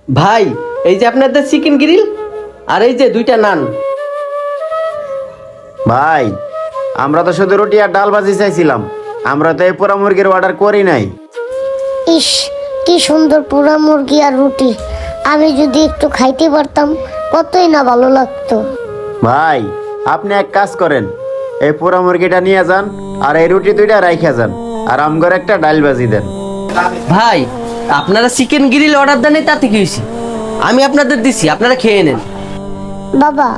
ভাই এই যে আপনাদের চিকেন গ্রিল আর এই যে দুইটা নান। ভাই আমরা তো শুধু রুটি আর ডাল ভাজি চাইছিলাম, আমরা তো এই পোড়া মুরগির অর্ডার করি নাই। ইস, কি সুন্দর পোড়া মুরগি আর রুটি। আমি যদি একটু খাইতে পারতাম কতই না ভালো লাগতো। ভাই আপনি এক কাজ করেন, এই পোড়া মুরগিটা নিয়ে যান আর এই রুটি দুইটা রাইখা যান, আর আমগর একটা ডাল ভাজি দেন। ভাই আপনারা চিকেন গ্রিল অর্ডার দেন তাতে কি হয়েছে? আমি আপনাদের দিছি, আপনারা খেয়ে নেন। বাবা,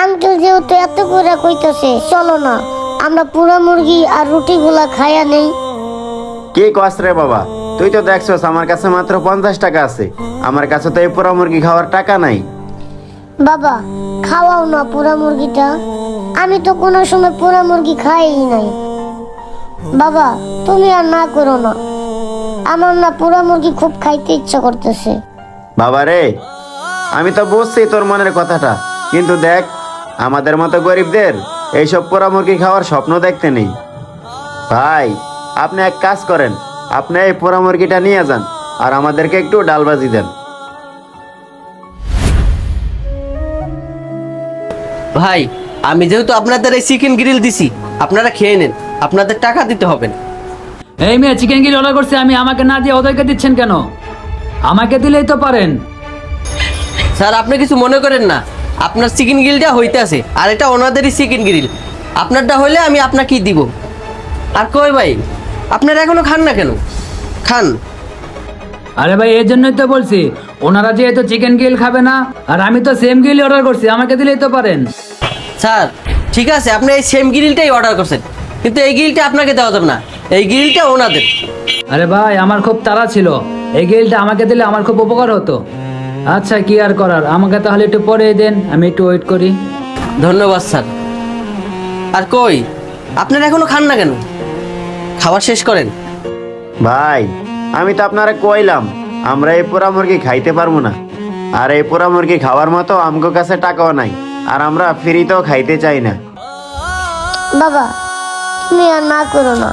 আঙ্কেল যেহেতু এত করে কইতেছে, চলো না আমরা পোড়া মুরগি আর রুটিগুলা খাইয়া নেই। কি কস রে বাবা, তুই তো দেখছস আমার কাছে মাত্র 50 টাকা আছে, আমার কাছে তো এই পোড়া মুরগি খাওয়ার টাকা নাই। বাবা, খাওয়াও না পোড়া মুরগিটা। আমি তো কোনো সময় পোড়া মুরগি খাইই নাই। বাবা, তুমি আর না করো না, আমার না পোড়া মুরগি খুব খাইতে ইচ্ছা করতেছে। বাবা রে, আমি তো বুঝছি তোর মনের কথাটা, কিন্তু দেখ আমাদের মতো গরিবদের এইসব পোড়া মুরগি খাওয়ার স্বপ্ন দেখতে নেই। ভাই আপনি এক কাজ করেন, আপনি এই পোড়া মুরগিটা নিয়ে যান আর আমাদেরকে একটু ডাল ভাজি দেন। ভাই আমি যেহেতু আপনাদের এই চিকেন গ্রিল দিছি, আপনারা খেয়ে নেন, আপনাদের টাকা দিতে হবে না। এই মেয়ে, চিকেন গ্রিল অর্ডার করছে আমি, আমাকে না দিয়ে ওদেরকে দিচ্ছেন কেন? আমাকে দিলেই তো পারেন। স্যার আপনি কিছু মনে করেন না, আপনার চিকেন গ্রিলটা হইতে আছে আর এটা ওনাদেরই চিকেন গ্রিল, আপনারটা হইলে আমি আপনাকেই দিব। আর কই ভাই আপনারা এখনো খান না কেন? খান। আরে ভাই, এর জন্যই তো বলছি, ওনারা যেহেতু চিকেন গ্রিল খাবে না আর আমি তো সেম গ্রিল অর্ডার করছি, আমাকে দিলেই তো পারেন। স্যার ঠিক আছে, আপনি এই সেম গ্রিলটাই অর্ডার করছেন, কিন্তু এই গ্রিলটা আপনাকে দেওয়া যাবে না, এই গ্রিলটা ওনাদের। আরে ভাই, আমার খুব তাড়া ছিল, এই গ্রিলটা আমাকে দিলে আমার খুব উপকার হতো। আচ্ছা, কি আর করার, আমাকে তাহলে একটু পরে দেন, আমি একটু ওয়েট করি। ধন্যবাদ স্যার। আর কই আপনারা এখনো খান না কেন? খাওয়া শেষ করেন। ভাই আমি তো আপনারা কইলাম আমরা এই পোড়া মুরগি খাইতে পারবো না, আর এই পোড়া মুরগি খাওয়ার মতো আমগো কাছে টাকাও নাই, আর আমরা ফ্রিতেও খাইতে চাই না। বাবা, তুমি আর না করো না,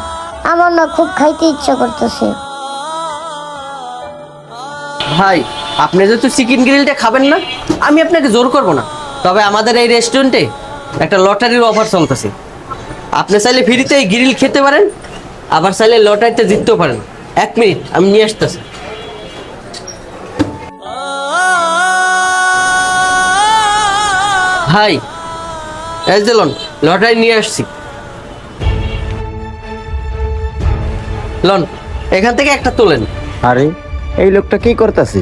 আমার না খুব খাইতে ইচ্ছা করতেছে। ভাই আপনি যেহেতু চিকেন গ্রিলটা খাবেন না, আমি আপনাকে জোর করব না, তবে আমাদের এই রেস্টুরেন্টে একটা লটারির অফার চলতেছে। আপনি চাইলে ফ্রিতে এই গ্রিল খেতে পারেন, আবার চাইলে লটারিতে জিততেও পারেন। 1 মিনিট, আমি নিয়ে আসতেছি। ভাই এই যে লন, লটারি নিয়ে আসছি, লন এখান থেকে একটা তোলেন। আরে এই লোকটা কি করতেছে?